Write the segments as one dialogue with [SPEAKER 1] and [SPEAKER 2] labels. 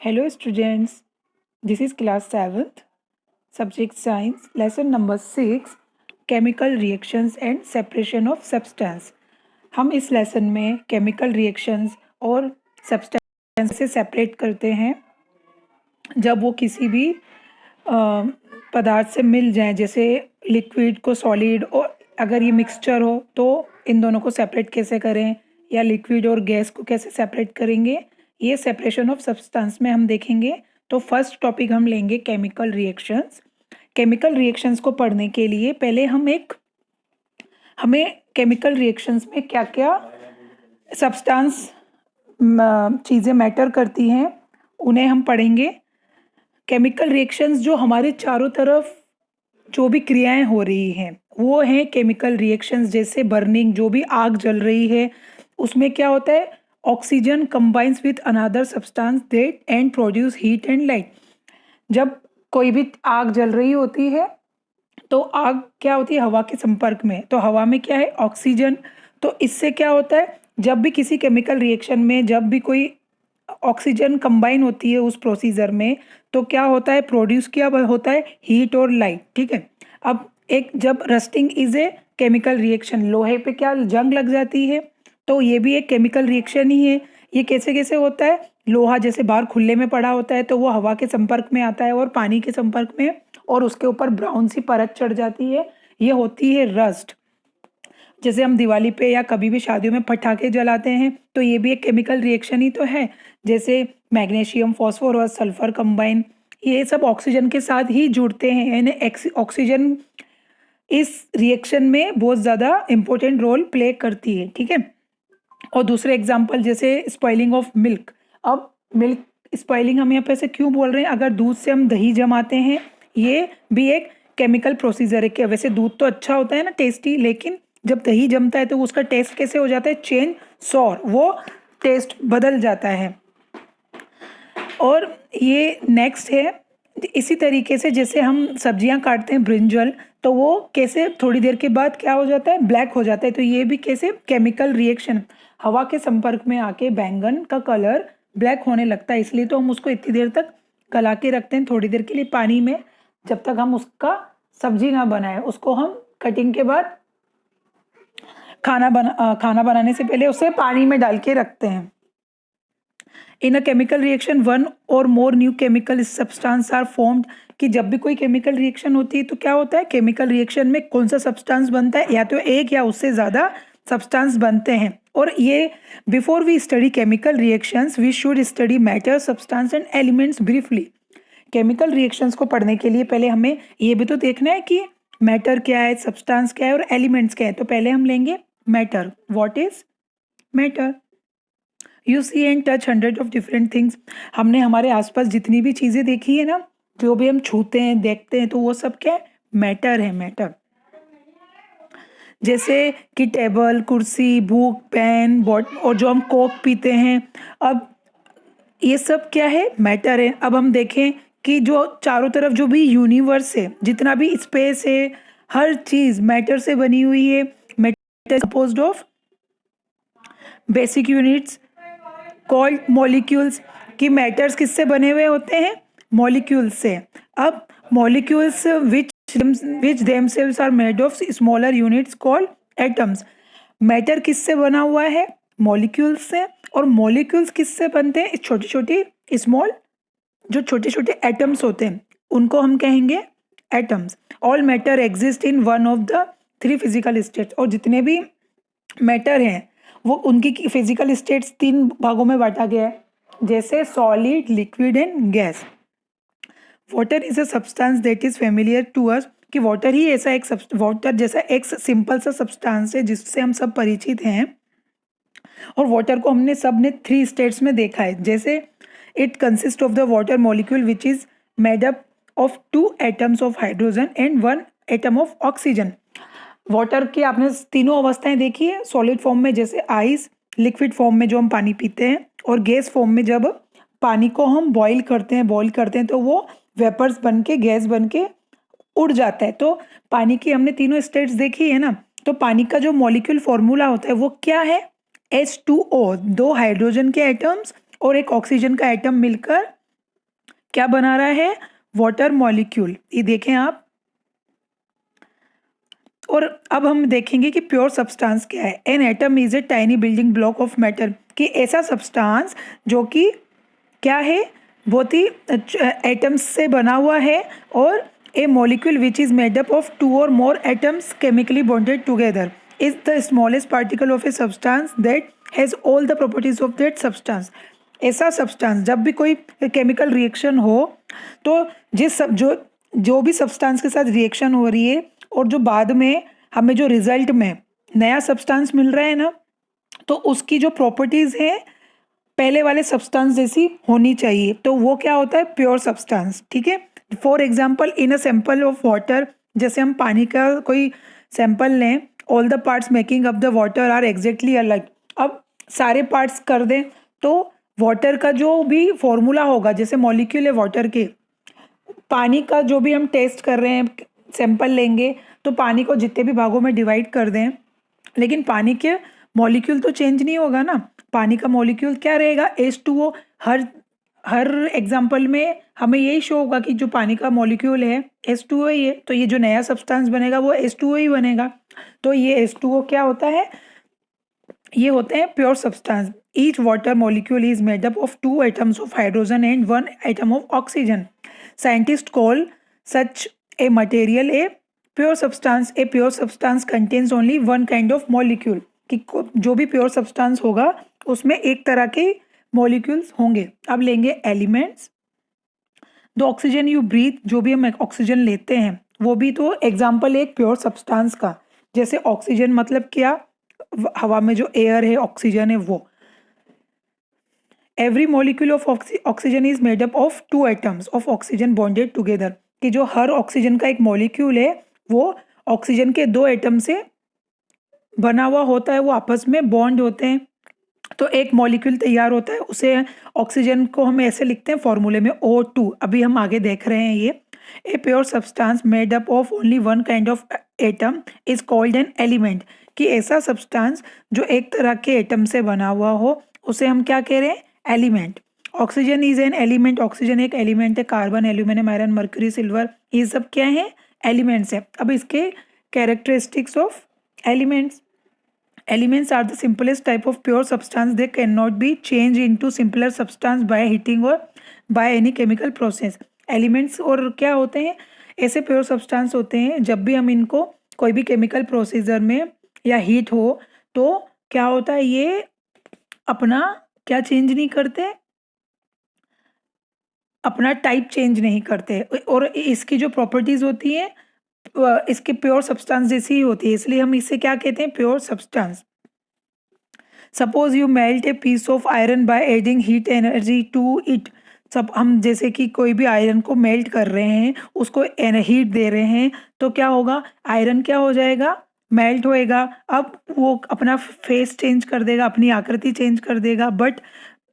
[SPEAKER 1] Hello students, this is class 7th, subject science, lesson number 6, chemical reactions and separation of substance. हम इस lesson में chemical reactions और substance से separate करते हैं जब वो किसी भी पदार्थ से मिल जाएं, जैसे लिक्विड को सॉलिड, और अगर ये मिक्सचर हो तो इन दोनों को सेपरेट कैसे करें, या लिक्विड और गैस को कैसे सेपरेट करेंगे, ये सेपरेशन ऑफ सब्सटेंस में हम देखेंगे। तो फर्स्ट टॉपिक हम लेंगे केमिकल रिएक्शंस। केमिकल रिएक्शंस को पढ़ने के लिए पहले हमें केमिकल रिएक्शंस में क्या क्या सब्सटेंस चीज़ें मैटर करती हैं उन्हें हम पढ़ेंगे। केमिकल रिएक्शंस जो हमारे चारों तरफ जो भी क्रियाएं हो रही हैं वो हैं केमिकल रिएक्शंस। जैसे बर्निंग, जो भी आग जल रही है उसमें क्या होता है, oxygen combines with another substance that and produce heat and light. जब कोई भी आग जल रही होती है तो आग क्या होती है, हवा के संपर्क में, तो हवा में क्या है, ऑक्सीजन। तो इससे क्या होता है, जब भी किसी केमिकल रिएक्शन में जब भी कोई ऑक्सीजन कंबाइन होती है उस प्रोसीजर में, तो क्या होता है, प्रोड्यूस क्या होता है, हीट और लाइट। ठीक है। अब एक जब rusting is a chemical reaction, लोहे पे क्या जंग लग जाती है, तो ये भी एक केमिकल रिएक्शन ही है। ये कैसे कैसे होता है, लोहा जैसे बाहर खुले में पड़ा होता है तो वो हवा के संपर्क में आता है और पानी के संपर्क में, और उसके ऊपर ब्राउन सी परत चढ़ जाती है, ये होती है रस्ट। जैसे हम दिवाली पे या कभी भी शादियों में पटाखे जलाते हैं तो ये भी एक केमिकल रिएक्शन ही तो है। जैसे मैग्नीशियम, फॉस्फोरस, सल्फर कंबाइन, ये सब ऑक्सीजन के साथ ही जुड़ते हैं, यानी ऑक्सीजन इस रिएक्शन में बहुत ज़्यादा इम्पोर्टेंट रोल प्ले करती है। ठीक है। और दूसरे एग्जाम्पल जैसे स्पॉइलिंग ऑफ मिल्क। अब मिल्क स्पॉइलिंग हम यहाँ पे से क्यों बोल रहे हैं, अगर दूध से हम दही जमाते हैं, ये भी एक केमिकल प्रोसीजर है। कि वैसे दूध तो अच्छा होता है ना, टेस्टी, लेकिन जब दही जमता है तो उसका टेस्ट कैसे हो जाता है, चेंज, सॉर, वो टेस्ट बदल जाता है। और ये नेक्स्ट है, इसी तरीके से जैसे हम सब्जियां काटते हैं, ब्रिंजल, तो वो कैसे थोड़ी देर के बाद क्या हो जाता है, ब्लैक हो जाता है। तो ये भी कैसे केमिकल रिएक्शन, हवा के संपर्क में आके बैंगन का कलर ब्लैक होने लगता है, इसलिए तो हम उसको इतनी देर तक गला के रखते हैं, थोड़ी देर के लिए पानी में, जब तक हम उसका सब्जी ना बनाए। उसको हम कटिंग के बाद खाना बनाने से पहले उसे पानी में डाल के रखते हैं। In a chemical reaction one or more new chemical substance are formed. कि जब भी कोई केमिकल रिएक्शन होती है तो क्या होता है, केमिकल रिएक्शन में कौन सा सब्सटेंस बनता है, या तो एक या उससे ज़्यादा सब्सटेंस बनते हैं। और ये before we study chemical reactions we should study matter, substance and elements briefly. Chemical reactions को पढ़ने के लिए पहले हमें ये भी तो देखना है कि मैटर क्या है, सब्सटेंस क्या है और एलिमेंट्स क्या है। तो पहले हम लेंगे matter. What is matter? You see and touch hundred of different things. हमने हमारे आसपास जितनी भी चीज़ें देखी है ना, जो भी हम छूते हैं, देखते हैं, तो वो सब क्या है, मैटर है, मैटर। जैसे कि टेबल, कुर्सी, बुक, पेन, बॉट, और जो हम कोक पीते हैं, अब ये सब क्या है, मैटर है। अब हम देखें कि जो चारों तरफ जो भी यूनिवर्स है, जितना भी स्पेस है, हर चीज़ मैटर से बनी हुई है। Matter composed of basic units called molecules. कि मैटर्स किससे बने हुए होते हैं, मॉलिक्यूल्स से। अब molecules which themselves are made of smaller units called atoms. Matter किससे बना हुआ है, मॉलिक्यूल्स से। और मॉलिक्यूल्स किससे बनते हैं, छोटी छोटी स्मॉल, जो छोटे छोटे एटम्स होते हैं उनको हम कहेंगे atoms. All matter exist in one of the three physical states. और जितने भी मैटर हैं वो उनकी फिजिकल स्टेट्स तीन भागों में बांटा गया है, जैसे solid, liquid and gas. Water is a substance that is familiar to us. कि वाटर ही ऐसा एक वाटर जैसा एक सिंपल सा सब्सटेंस है जिससे हम सब परिचित हैं। और वाटर को हमने सब ने थ्री स्टेट्स में देखा है। जैसे it consist of the water molecule which is made up of two atoms of hydrogen and one atom of oxygen. Water की आपने तीनों अवस्थाएं देखी है, सॉलिड फॉर्म में जैसे आइस, लिक्विड फॉर्म में जो हम पानी पीते हैं, और गैस फॉर्म में जब पानी को हम बॉईल करते हैं तो वो वेपर्स बन के, गैस बन के उड़ जाता है। तो पानी की हमने तीनों स्टेट्स देखी है ना। तो पानी का जो मॉलिक्यूल फॉर्मूला होता है वो क्या है, H2O, दो हाइड्रोजन के एटम्स और एक ऑक्सीजन का एटम मिलकर क्या बना रहा है, वाटर मॉलिक्यूल, ये देखें आप। और अब हम देखेंगे कि प्योर सब्सटेंस क्या है। An atom is a tiny building block of matter, कि ऐसा सब्सटेंस जो कि क्या है, बहुत ही एटम्स से बना हुआ है, और a molecule which is made up of 2 और more atoms chemically bonded together is the smallest particle of a substance that has all the properties of that substance. ऐसा सब्सटेंस, जब भी कोई केमिकल रिएक्शन हो तो जो भी सब्सटेंस के साथ रिएक्शन हो रही है और जो बाद में हमें जो रिजल्ट में नया सब्सटेंस मिल रहा है ना, तो उसकी जो प्रॉपर्टीज है पहले वाले सब्सटेंस जैसी होनी चाहिए, तो वो क्या होता है, प्योर सब्सटेंस। ठीक है, for example in a sample of water, जैसे हम पानी का कोई सैंपल लें, all the parts making up the water are exactly अलग। अब सारे पार्ट्स कर दें तो वाटर का जो भी फॉर्मूला होगा, जैसे मॉलिक्यूल है वाटर के, पानी का जो भी हम टेस्ट कर रहे हैं, सैंपल लेंगे तो पानी को जितने भी भागों में डिवाइड कर दें, लेकिन पानी के मॉलिक्यूल तो चेंज नहीं होगा ना। पानी का मॉलिक्यूल क्या रहेगा, H2O। हर एग्जाम्पल में हमें यही शो होगा कि जो पानी का मॉलिक्यूल है H2O ही है, तो ये जो नया सब्सटेंस बनेगा वो H2O ही बनेगा। तो ये H2O क्या होता है, ये होते हैं pure substance. Each water molecule is made up of 2 atoms of hydrogen and 1 atom of oxygen. Scientist call such a material a pure substance. A pure substance contains only 1 kind of molecule, कि जो भी pure substance होगा उसमें एक तरह के molecules होंगे। अब लेंगे elements. The oxygen you breathe, जो भी हम ऑक्सीजन लेते हैं वो भी तो एग्जाम्पल एक प्योर सब्सटेंस का। जैसे ऑक्सीजन मतलब क्या, हवा में जो एयर है ऑक्सीजन है वो। Every molecule of oxygen is made up of 2 atoms of oxygen bonded together, कि जो हर ऑक्सीजन का एक मॉलिक्यूल है वो ऑक्सीजन के 2 एटम से बना हुआ होता है, वो आपस में बॉन्ड होते हैं, तो एक मॉलिक्यूल तैयार होता है। उसे ऑक्सीजन को हम ऐसे लिखते हैं फॉर्मूले में O2। अभी हम आगे देख रहे हैं ये। A pure substance made up of only 1 kind of atom is called an element, कि ऐसा सब्सटेंस जो एक तरह के एटम से बना हुआ हो उसे हम क्या कह रहे हैं, element. Oxygen is an element, oxygen एक एलिमेंट है। Carbon, aluminium, iron, mercury, silver, ये सब क्या है, एलिमेंट्स है। अब इसके characteristics of elements. Elements are the simplest type of pure substance. They cannot be changed into simpler substance by heating or by any chemical process. Elements और क्या होते हैं, ऐसे प्योर सब्सटेंस होते हैं जब भी हम इनको कोई भी केमिकल प्रोसीजर में या हीट हो तो क्या होता है, ये अपना क्या चेंज नहीं करते, अपना टाइप चेंज नहीं करते, और इसकी जो प्रॉपर्टीज होती हैं इसके प्योर सब्सटेंस जैसी ही होती है, इसलिए हम इसे क्या कहते हैं, pure substance. Suppose you melt a piece of iron by adding heat energy to it. सब हम जैसे कि कोई भी आयरन को मेल्ट कर रहे हैं, उसको हीट दे रहे हैं, तो क्या होगा, आयरन क्या हो जाएगा, मेल्ट होएगा। अब वो अपना फेस चेंज कर देगा, अपनी आकृति चेंज कर देगा, बट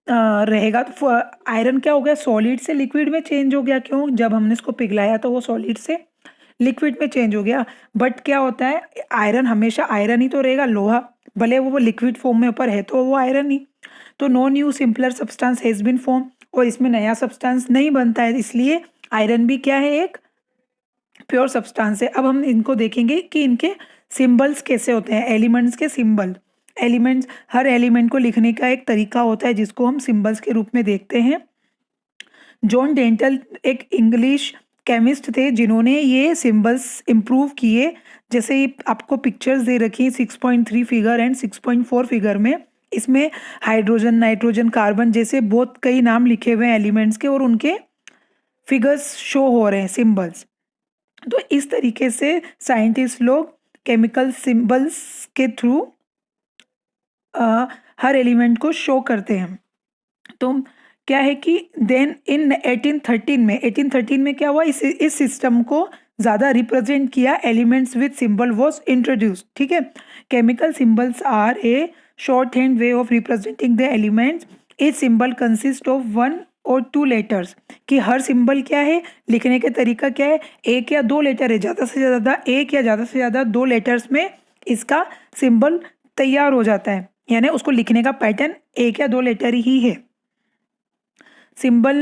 [SPEAKER 1] रहेगा तो आयरन क्या हो गया, सॉलिड से लिक्विड में चेंज हो गया। क्यों, जब हमने इसको पिघलाया तो वो सॉलिड से लिक्विड में चेंज हो गया। बट क्या होता है, आयरन हमेशा आयरन ही तो रहेगा, लोहा, भले वो लिक्विड फॉर्म में ऊपर है तो वो आयरन ही। तो no new simpler substance has been form, और इसमें नया सब्सटेंस नहीं बनता है, इसलिए आयरन भी क्या है, एक प्योर सब्सटेंस है। अब हम इनको देखेंगे कि इनके सिंबल्स कैसे होते हैं, एलिमेंट्स के सिंबल। एलिमेंट्स, हर एलिमेंट को लिखने का एक तरीका होता है जिसको हम सिंबल्स के रूप में देखते हैं। जॉन डेंटल एक इंग्लिश केमिस्ट थे जिन्होंने ये सिंबल्स इम्प्रूव किए। जैसे ये आपको पिक्चर्स दे रखी है 6.3 फिगर एंड 6.4 फिगर में, इसमें हाइड्रोजन, नाइट्रोजन, कार्बन जैसे बहुत कई नाम लिखे हुए हैं एलिमेंट्स के, और उनके फिगर्स शो हो रहे हैं, सिंबल्स। तो इस तरीके से साइंटिस्ट लोग केमिकल सिंबल्स के थ्रू हर एलिमेंट को शो करते हैं। तो क्या है कि देन इन 1813 में क्या हुआ, इस सिस्टम को ज़्यादा रिप्रेजेंट किया, elements with symbol was introduced. ठीक है, chemical symbols are a shorthand way of representing the elements. A symbol consist of 1 or 2 letters, कि हर सिंबल क्या है, लिखने का तरीका क्या है, एक या 2 लेटर है, ज़्यादा से ज़्यादा एक या ज़्यादा से ज़्यादा 2 लेटर्स में इसका सिंबल तैयार हो जाता है, यानी उसको लिखने का पैटर्न एक या 2 लेटर ही है। Symbol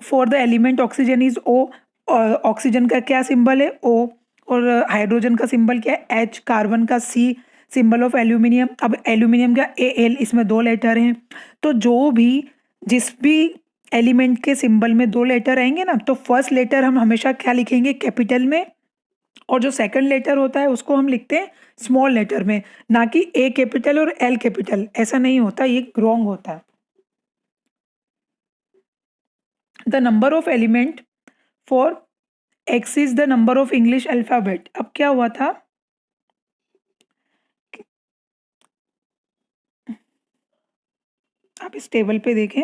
[SPEAKER 1] for the element oxygen is O, oxygen का क्या सिंबल है ओ, और हाइड्रोजन का सिंबल क्या है एच, कार्बन का सी, सिंबल ऑफ एल्यूमिनियम। अब एल्यूमिनियम का ए एल, इसमें 2 लेटर हैं। तो जिस भी एलिमेंट के सिंबल में 2 लेटर आएंगे ना, तो फर्स्ट लेटर हम हमेशा क्या लिखेंगे, कैपिटल में, और जो सेकंड लेटर होता है उसको हम लिखते हैं स्मॉल लेटर में, ना कि ए कैपिटल और एल कैपिटल। ऐसा नहीं होता, ये रॉन्ग होता है। The number of element for x is the number of English alphabet. अब क्या हुआ था, आप इस टेबल पे देखें,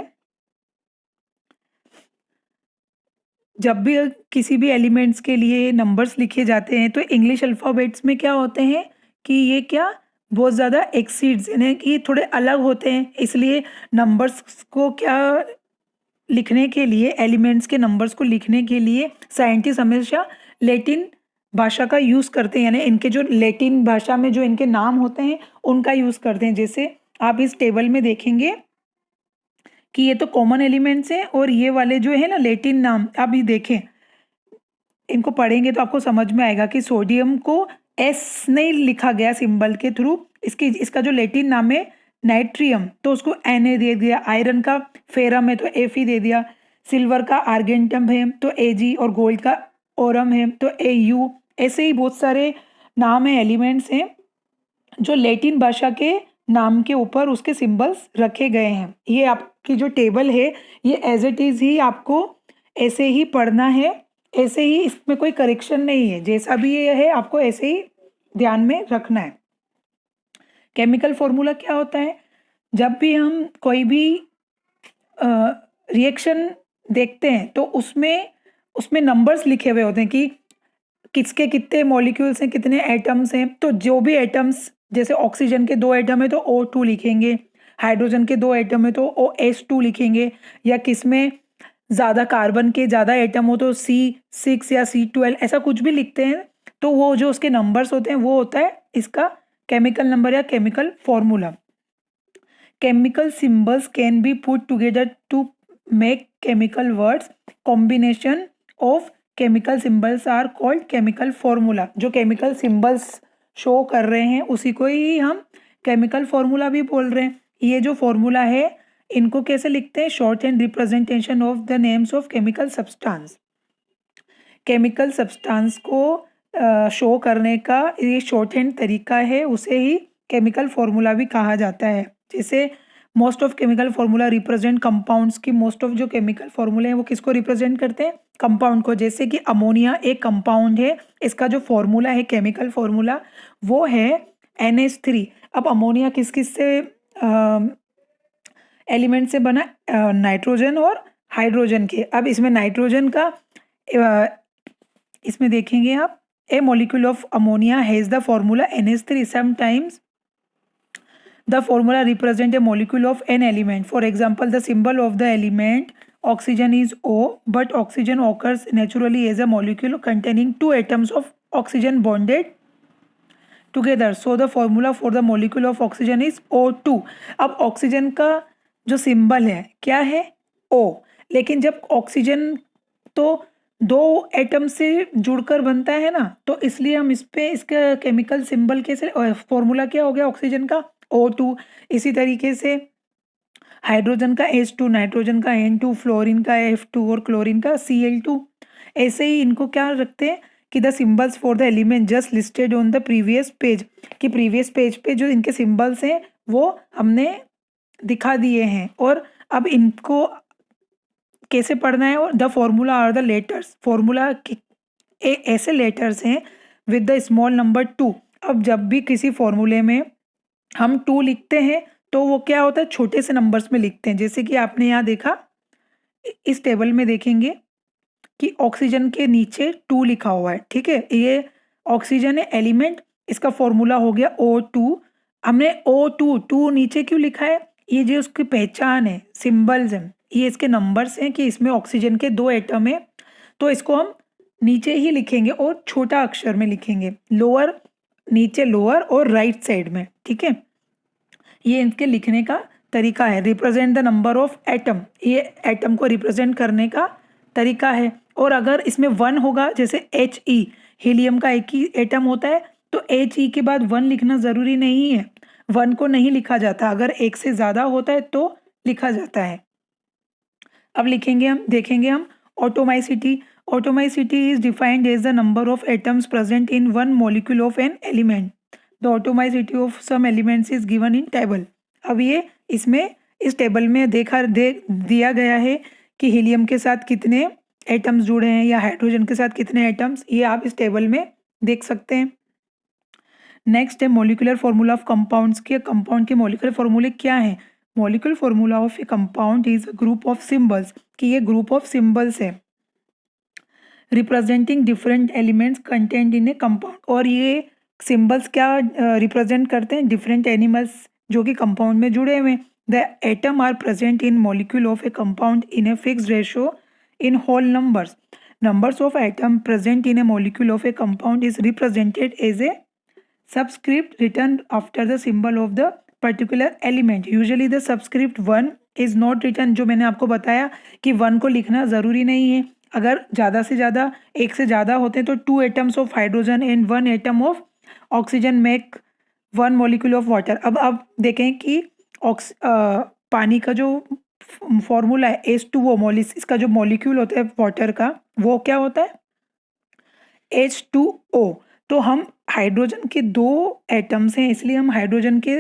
[SPEAKER 1] जब भी किसी भी एलिमेंट्स के लिए नंबर्स लिखे जाते हैं तो इंग्लिश अल्फ़ाबेट्स में क्या होते हैं कि ये क्या बहुत ज़्यादा एक्सीड्स, यानी कि थोड़े अलग होते हैं। इसलिए नंबर्स को क्या लिखने के लिए, एलिमेंट्स के नंबर्स को लिखने के लिए साइंटिस्ट हमेशा लैटिन भाषा का यूज़ करते हैं, यानी इनके जो लैटिन भाषा में जो इनके नाम होते हैं उनका यूज़ करते हैं। जैसे आप इस टेबल में देखेंगे कि ये तो कॉमन एलिमेंट्स हैं, और ये वाले जो है ना लैटिन नाम, आप ये देखें, इनको पढ़ेंगे तो आपको समझ में आएगा कि सोडियम को एस नहीं लिखा गया सिंबल के थ्रू, इसका जो लैटिन नाम है नाइट्रियम, तो उसको एन ए दे दिया। आयरन का फेरम है तो एफ ही दे दिया। सिल्वर का आर्गेंटम है तो ए जी, और गोल्ड का ओरम है तो ए यू। ऐसे ही बहुत सारे नाम है, एलिमेंट्स हैं जो लैटिन भाषा के नाम के ऊपर उसके सिंबल्स रखे गए हैं। ये आपकी जो टेबल है ये एज इट इज़ ही आपको ऐसे ही पढ़ना है, ऐसे ही, इसमें कोई करेक्शन नहीं है, जैसा भी ये है आपको ऐसे ही ध्यान में रखना है। केमिकल फॉर्मूला क्या होता है, जब भी हम कोई भी रिएक्शन देखते हैं तो उसमें उसमें नंबर्स लिखे हुए होते हैं कि किसके कितने मॉलिक्यूल्स हैं, कितने एटम्स हैं। तो जो भी एटम्स, जैसे ऑक्सीजन के 2 एटम है तो O2 लिखेंगे, हाइड्रोजन के 2 एटम है तो OH2 लिखेंगे, या किसमें ज़्यादा कार्बन के ज़्यादा एटम हो तो C6 या C12, ऐसा कुछ भी लिखते हैं। तो वो जो उसके नंबर्स होते हैं वो होता है इसका केमिकल नंबर या chemical formula. Chemical symbols can be put together to make chemical words. Combination of chemical symbols are called chemical formula. जो chemical symbols शो कर रहे हैं उसी को ही हम केमिकल फॉर्मूला भी बोल रहे हैं। ये जो फॉर्मूला है इनको कैसे लिखते हैं, short hand representation of the names of chemical substance. Chemical substance को शो करने का ये शॉर्ट हैंड तरीका है, उसे ही केमिकल फॉर्मूला भी कहा जाता है। जैसे most of chemical formula represent compounds की, मोस्ट ऑफ जो केमिकल फॉर्मूले हैं वो किसको रिप्रेजेंट करते हैं, कंपाउंड को। जैसे कि अमोनिया एक कंपाउंड है, इसका जो फॉर्मूला है केमिकल फॉर्मूला वो है NH3। अब अमोनिया किस किस से एलिमेंट से बना, नाइट्रोजन और हाइड्रोजन के। अब इसमें नाइट्रोजन का इसमें देखेंगे आप, a molecule of ammonia has the formula NH3। Sometimes the formula represent a molecule of an element. For example, the symbol of the element oxygen is O, but oxygen occurs naturally as a molecule containing 2 atoms of oxygen bonded together. So the formula for the molecule of oxygen is O2. अब oxygen का जो symbol है क्या है, O, लेकिन जब oxygen तो 2 atom से जुड़कर बनता है ना, तो इसलिए हम इस पे इसका केमिकल सिंबल कैसे, फॉर्मूला क्या हो गया ऑक्सीजन का O2। इसी तरीके से हाइड्रोजन का H2, नाइट्रोजन का N2, फ्लोरीन का F2 और क्लोरीन का Cl2। ऐसे ही इनको क्या रखते हैं कि the symbols for the element just listed on the previous page, कि प्रीवियस पेज पे जो इनके सिंबल्स हैं वो हमने दिखा दिए हैं। और अब इनको कैसे पढ़ना है, और the formula are the letters, formula ऐसे लेटर्स हैं विद द स्मॉल नंबर 2। अब जब भी किसी फॉर्मूले में हम 2 लिखते हैं तो वो क्या होता है, छोटे से नंबर्स में लिखते हैं। जैसे कि आपने यहाँ देखा, इस टेबल में देखेंगे कि ऑक्सीजन के नीचे 2 लिखा हुआ है, ठीक है, ये ऑक्सीजन है एलिमेंट, इसका फॉर्मूला हो गया O2। हमने O2 नीचे क्यों लिखा है, ये जो उसकी पहचान है, सिंबल्स हैं, ये इसके नंबर्स हैं कि इसमें ऑक्सीजन के 2 एटम है, तो इसको हम नीचे ही लिखेंगे और छोटा अक्षर में लिखेंगे, लोअर, नीचे लोअर और राइट साइड में, ठीक है। ये इनके लिखने का तरीका है। Represent the number of atom, ये एटम को रिप्रेजेंट करने का तरीका है। और अगर इसमें 1 होगा, जैसे He हीलियम का एक ही एटम होता है, तो He के बाद 1 लिखना ज़रूरी नहीं है, 1 को नहीं लिखा जाता, अगर एक से ज़्यादा होता है तो लिखा जाता है। अब देखेंगे हम atomicity. Atomicity is defined as the number of atoms present in one molecule of an element. The atomicity of some elements is given in table. अब ये इस टेबल में दिया गया है कि हीलियम के साथ कितने एटम्स जुड़े हैं या हाइड्रोजन के साथ कितने एटम्स, ये आप इस टेबल में देख सकते हैं। नेक्स्ट है मॉलिक्यूलर फॉर्मूला ऑफ कंपाउंड्स के। कंपाउंड के मॉलिक्यूलर फॉर्मूले क्या हैं? Molecular formula of a compound is a group of symbols, कि ये ग्रुप ऑफ सिंबल्स है representing different elements content in A compound. और ये सिंबल्स क्या रिप्रेजेंट करते हैं? डिफरेंट एनिमल्स जो कि कंपाउंड में जुड़े हुए हैं। The atom are present in molecule of a compound in a fixed ratio in whole numbers. Numbers of atom present in a molecule of a compound is represented as a subscript written after the symbol of the particular element. Usually the subscript 1 is not written, जो मैंने आपको बताया कि 1 को लिखना ज़रूरी नहीं है। अगर ज़्यादा से ज़्यादा एक से ज़्यादा होते हैं तो 2 atoms of hydrogen and 1 atom of oxygen make 1 molecule of water। अब देखें कि पानी का जो फॉर्मूला है H2O, इसका जो मॉलिक्यूल होता है वाटर का, वो क्या होता है? H2O। तो हम हाइड्रोजन के 2 एटम्स हैं, इसलिए हम हाइड्रोजन के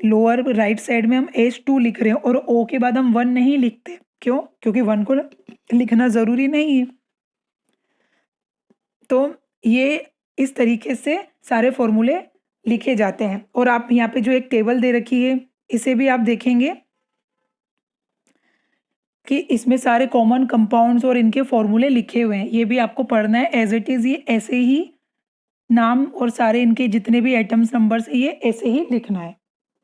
[SPEAKER 1] लोअर राइट साइड में हम H2 लिख रहे हैं और O के बाद हम 1 नहीं लिखते। क्यों? क्योंकि 1 को लिखना ज़रूरी नहीं है। तो ये इस तरीके से सारे फॉर्मूले लिखे जाते हैं। और आप यहाँ पे जो एक टेबल दे रखी है, इसे भी आप देखेंगे कि इसमें सारे कॉमन कंपाउंड्स और इनके फॉर्मूले लिखे हुए हैं। ये भी आपको पढ़ना है एज इट इज़, ये ऐसे ही नाम और सारे इनके जितने भी एटम्स नंबर्स ये ऐसे ही लिखना है।